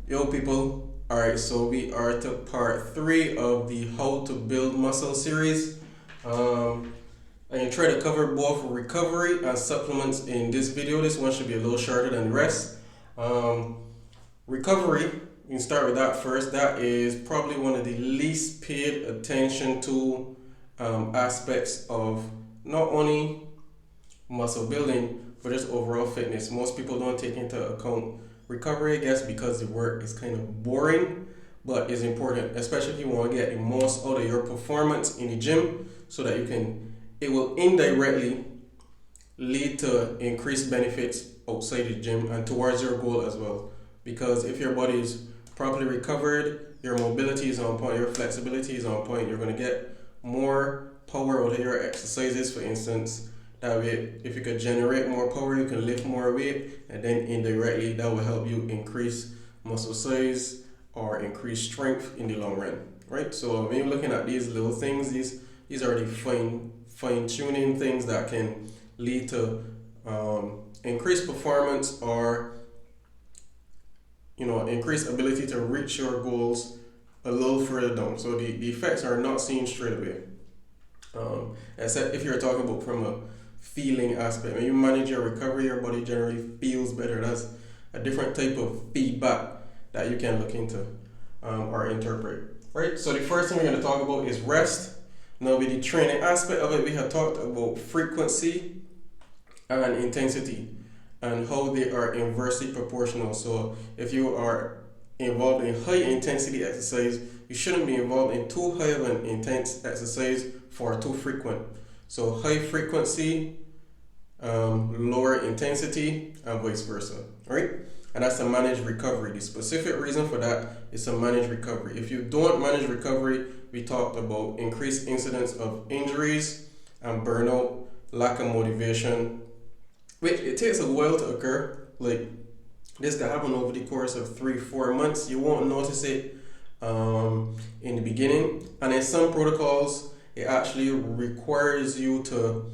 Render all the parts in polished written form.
Yo people, alright, so we are to part 3 of the How to Build Muscle series. I can try to cover both recovery and supplements in this video. This one should be a little shorter than the rest. Um, Recovery, you can start with that first. That is probably one of the least paid attention to aspects of not only muscle building, but just overall fitness. Most people don't take into account recovery, I guess, because the work is kind of boring, but is important, especially if you want to get the most out of your performance in the gym, so that it will indirectly lead to increased benefits outside the gym and towards your goal as well. Because if your body is properly recovered, your mobility is on point, your flexibility is on point, you're going to get more power out of your exercises, for instance. That way, if you could generate more power, you can lift more weight, and then indirectly that will help you increase muscle size or increase strength in the long run, right? So when you're looking at these little things, these are the fine tuning things that can lead to increased performance or increased ability to reach your goals a little further down. So the effects are not seen straight away. Except if you're talking about from a feeling aspect. When you manage your recovery, your body generally feels better. That's a different type of feedback that you can look into or interpret. Right? So the first thing we're going to talk about is rest. Now with the training aspect of it, we have talked about frequency and intensity and how they are inversely proportional. So if you are involved in high intensity exercise, you shouldn't be involved in too high of an intense exercise for too frequent. So high frequency, lower intensity, and vice versa, right? And that's to manage recovery. The specific reason for that is to manage recovery. If you don't manage recovery, we talked about increased incidence of injuries and burnout, lack of motivation, which it takes a while to occur. Like this can happen over the course of 3-4 months. You won't notice it in the beginning, and in some protocols it actually requires you to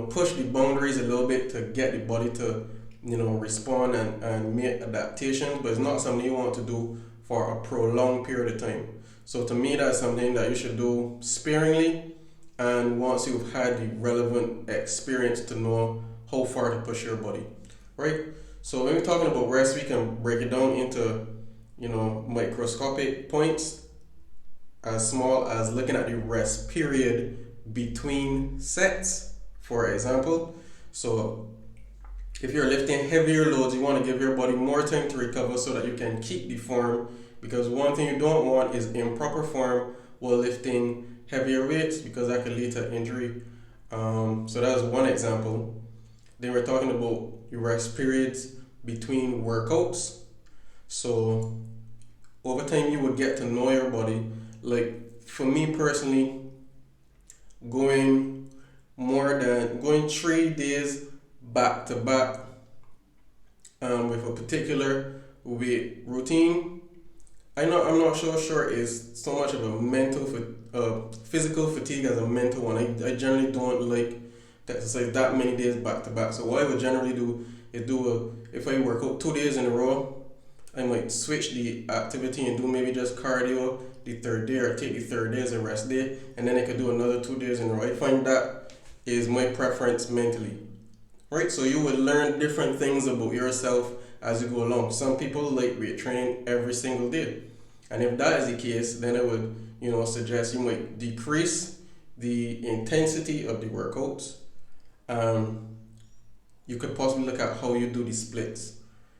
push the boundaries a little bit to get the body to respond and make adaptations, but it's not something you want to do for a prolonged period of time. So to me, that's something that you should do sparingly, and once you've had the relevant experience to know how far to push your body, right? So when we're talking about rest, we can break it down into microscopic points, as small as looking at the rest period between sets, for example. So if you're lifting heavier loads, you want to give your body more time to recover so that you can keep the form, because one thing you don't want is improper form while lifting heavier weights, because that could lead to injury. So that's one example. Then we're talking about your rest periods between workouts. So over time you would get to know your body. Like for me personally, going 3 days back to back with a particular weight routine, I'm not so sure is so much of a physical fatigue as a mental one. I generally don't like to exercise that many days back to back. So what I would generally do is if I work out 2 days in a row, I might switch the activity and do maybe just cardio the third day, or take the third day as a rest day, and then I could do another 2 days in a row. I find that is my preference mentally, right? So you would learn different things about yourself as you go along. Some people like weight training every single day, and if that is the case, then I would suggest you might decrease the intensity of the workouts. You could possibly look at how you do the splits.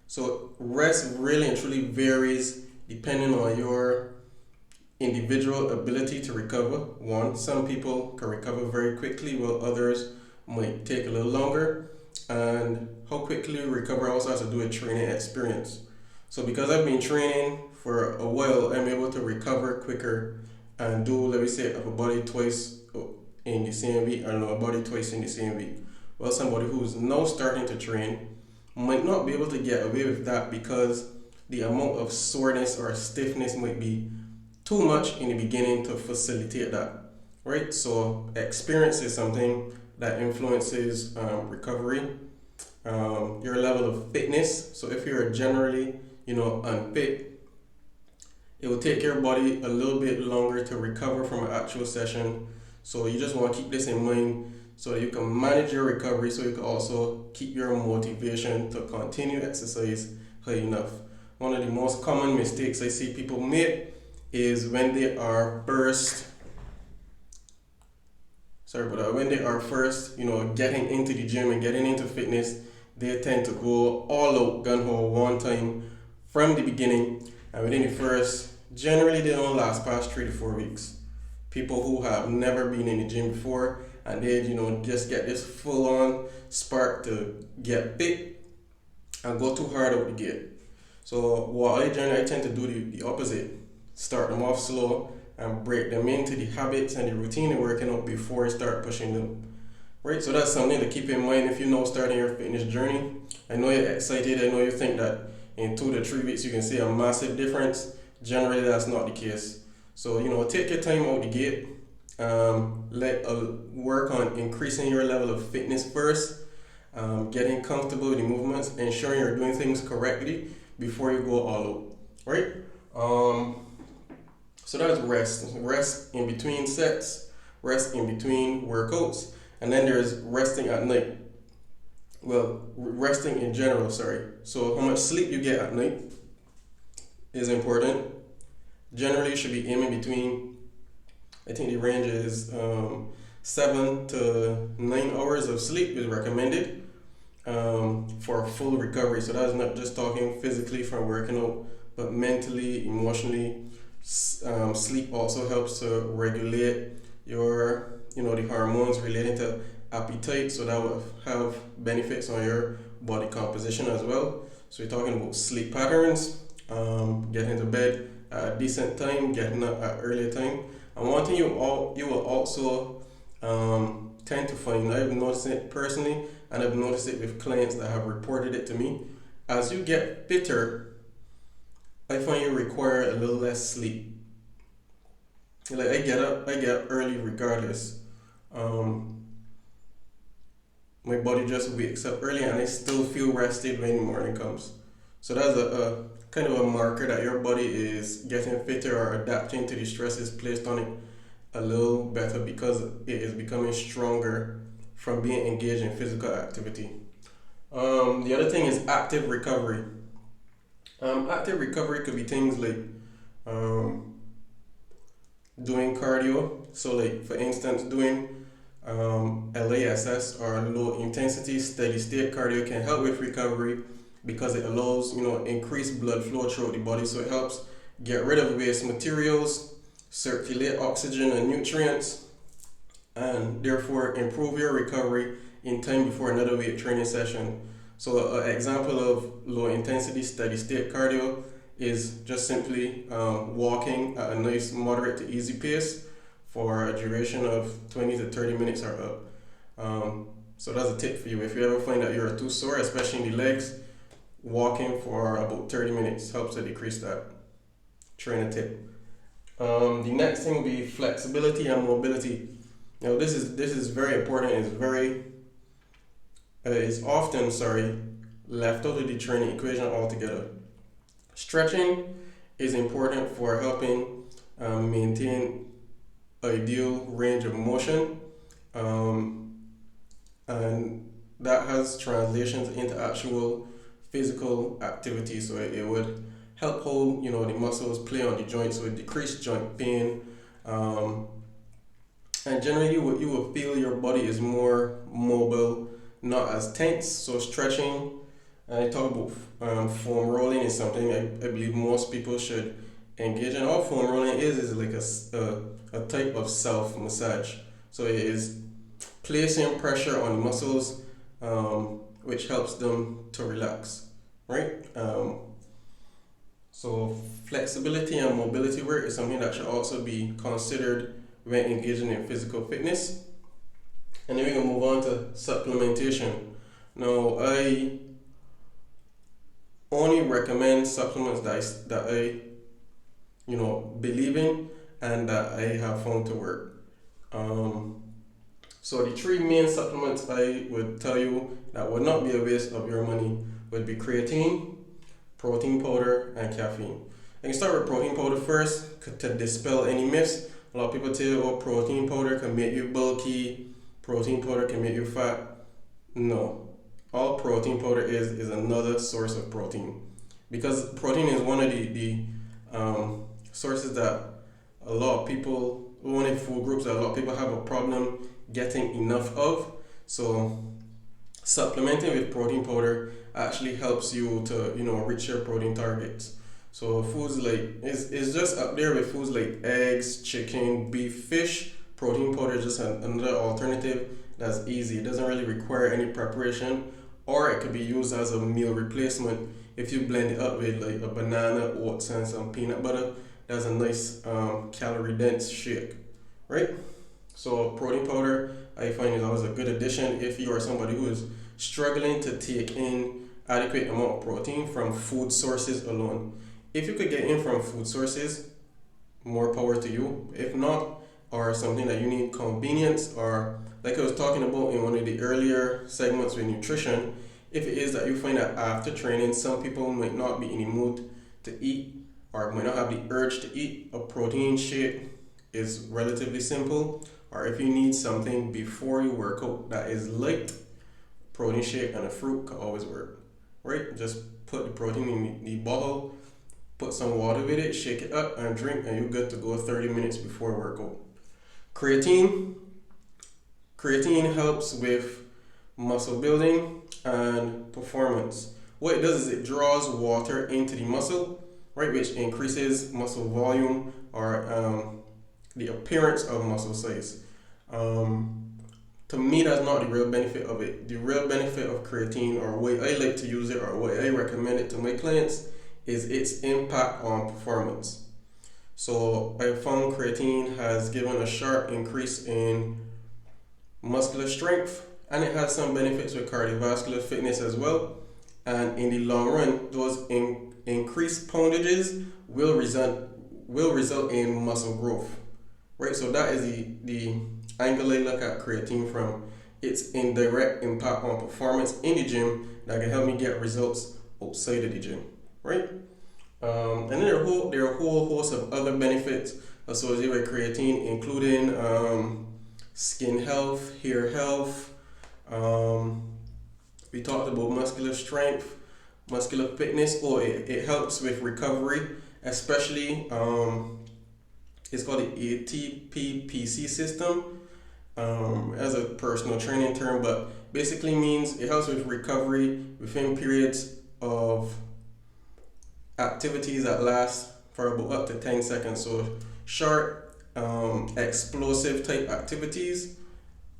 So rest really and truly varies depending on your individual ability to recover. One, some people can recover very quickly, while others might take a little longer. And how quickly you recover also has to do with training experience. So because I've been training for a while, I'm able to recover quicker and do, let me say, a body twice in the same week, or a body twice in the same week. Well, somebody who's now starting to train might not be able to get away with that, because the amount of soreness or stiffness might be too much in the beginning to facilitate that, right? So experience is something that influences recovery, your level of fitness. So if you're generally unfit, It will take your body a little bit longer to recover from an actual session. So you just want to keep this in mind so that you can manage your recovery, so you can also keep your motivation to continue exercise high enough. One of the most common mistakes I see people make is when they are first getting into the gym and getting into fitness, they tend to go all out gun ho one time from the beginning, and within the first, generally they don't last past 3 to 4 weeks. People who have never been in the gym before, and they just get this full on spark to get fit and go too hard out the gate. So what I tend to do the opposite. Start them off slow and break them into the habits and the routine of working out before I start pushing them. Right? So that's something to keep in mind if you're now starting your fitness journey. I know you're excited, I know you think that in 2 to 3 weeks you can see a massive difference. Generally that's not the case. So take your time out the gate. Work on increasing your level of fitness first, getting comfortable with the movements, ensuring you're doing things correctly before you go all out. Right? So that's rest in between sets, rest in between workouts, and then there's resting at night. Well, resting in general, sorry. So how much sleep you get at night is important. Generally, you should be aiming between, I think the range is 7 to 9 hours of sleep is recommended for full recovery. So that's not just talking physically from working out, but mentally, emotionally. Sleep also helps to regulate your, the hormones relating to appetite, so that will have benefits on your body composition as well. So we're talking about sleep patterns, getting to bed at a decent time, getting up at earlier time. And one thing you will also tend to find, I've noticed it personally, and I've noticed it with clients that have reported it to me, as you get fitter, I find you require a little less sleep. Like I get up early regardless. My body just wakes up early and I still feel rested when the morning comes. So that's a kind of a marker that your body is getting fitter or adapting to the stresses placed on it a little better, because it is becoming stronger from being engaged in physical activity. The other thing is active recovery. Active recovery could be things like doing cardio. So like for instance, doing LASS or low intensity steady state cardio can help with recovery, because it allows increased blood flow throughout the body. So it helps get rid of waste materials, circulate oxygen and nutrients, and therefore improve your recovery in time before another weight training session. So an example of low intensity steady state cardio is just simply walking at a nice moderate to easy pace for a duration of 20 to 30 minutes or up. So that's a tip for you. If you ever find that you're too sore, especially in the legs, walking for about 30 minutes helps to decrease that. Trainer tip. The next thing will be flexibility and mobility. Now this is very important. It's often left out of the training equation altogether. Stretching is important for helping maintain ideal range of motion, and that has translations into actual physical activity. So it would help hold the muscles play on the joints, so it decrease joint pain, and generally you will feel your body is more mobile, not as tense. So stretching, and I talk about foam rolling is something I believe most people should engage in. All foam rolling is like a type of self massage. So it is placing pressure on the muscles, which helps them to relax, right? So flexibility and mobility work is something that should also be considered when engaging in physical fitness. And then we can move on to supplementation. Now, I only recommend supplements that I believe in and that I have found to work. So the three main supplements I would tell you that would not be a waste of your money would be creatine, protein powder, and caffeine. I can start with protein powder first to dispel any myths. A lot of people tell you, oh, protein powder can make you bulky, protein powder can make you fat. No, all protein powder is another source of protein, because protein is one of the sources that a lot of people, one of the food groups that a lot of people have a problem getting enough of. So supplementing with protein powder actually helps you to reach your protein targets. So foods like is just up there with foods like eggs, chicken, beef, fish. Protein powder is just another alternative that's easy. It doesn't really require any preparation, or it could be used as a meal replacement if you blend it up with like a banana, oats, and some peanut butter. That's a nice calorie dense shake, right? So protein powder I find is always a good addition if you are somebody who is struggling to take in adequate amount of protein from food sources alone. If you could get in from food sources, more power to you. If not, or something that you need convenience, or like I was talking about in one of the earlier segments with nutrition, if it is that you find that after training some people might not be in the mood to eat or might not have the urge to eat, a protein shake is relatively simple. Or if you need something before you work out that is light, protein shake and a fruit can always work, right? Just put the protein in the bottle, put some water with it, shake it up and drink, and you're good to go 30 minutes before workout. Creatine helps with muscle building and performance. What it does is it draws water into the muscle, right, which increases muscle volume, or the appearance of muscle size. To me, that's not the real benefit of it. The real benefit of creatine, or way I like to use it, or way I recommend it to my clients, is its impact on performance. So I found creatine has given a sharp increase in muscular strength, and it has some benefits with cardiovascular fitness as well. And in the long run, those increased poundages will result in muscle growth, right? So that is the angle I look at creatine from. Its indirect impact on performance in the gym that can help me get results outside of the gym, right? And then there are a whole host of other benefits associated with creatine, including skin health, hair health. We talked about muscular strength, muscular fitness. It helps with recovery, especially it's called the ATP-PC system, as a personal training term, but basically means it helps with recovery within periods of activities that last for about up to 10 seconds. So short, explosive type activities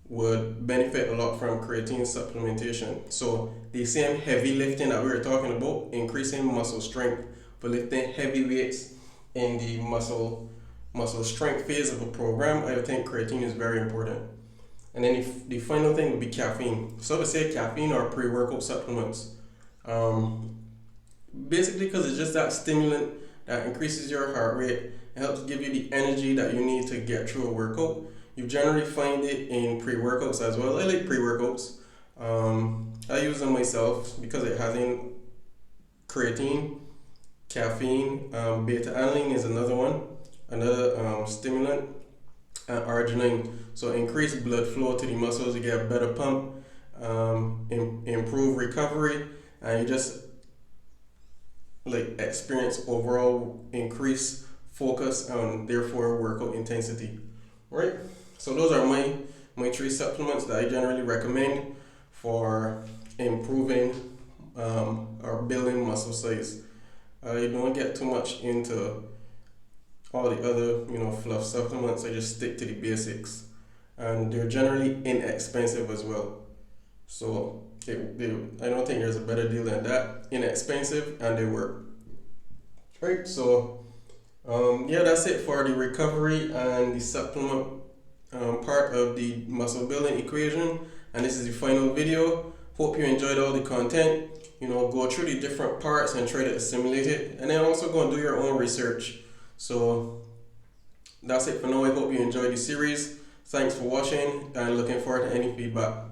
would benefit a lot from creatine supplementation. So the same heavy lifting that we were talking about, increasing muscle strength for lifting heavy weights in the muscle strength phase of a program, I think creatine is very important. And then the final thing would be caffeine. So to say caffeine or pre-workout supplements. Basically because it's just that stimulant that increases your heart rate. It helps give you the energy that you need to get through a workout. You generally find it in pre-workouts as well. I like pre-workouts. I use them myself because it has in creatine, caffeine, beta-alanine is another one, another stimulant, and arginine. So increase blood flow to the muscles, you get a better pump, improve recovery, and you just like experience overall increased focus and therefore workout intensity, right? So those are my 3 supplements that I generally recommend for improving or building muscle size. I don't get too much into all the other fluff supplements. I just stick to the basics, and they're generally inexpensive as well. So I don't think there's a better deal than that. Inexpensive and they work. Right, so that's it for the recovery and the supplement part of the muscle building equation. And this is the final video. Hope you enjoyed all the content. Go through the different parts and try to assimilate it, and then also go and do your own research. So that's it for now. I hope you enjoyed the series. Thanks for watching and looking forward to any feedback.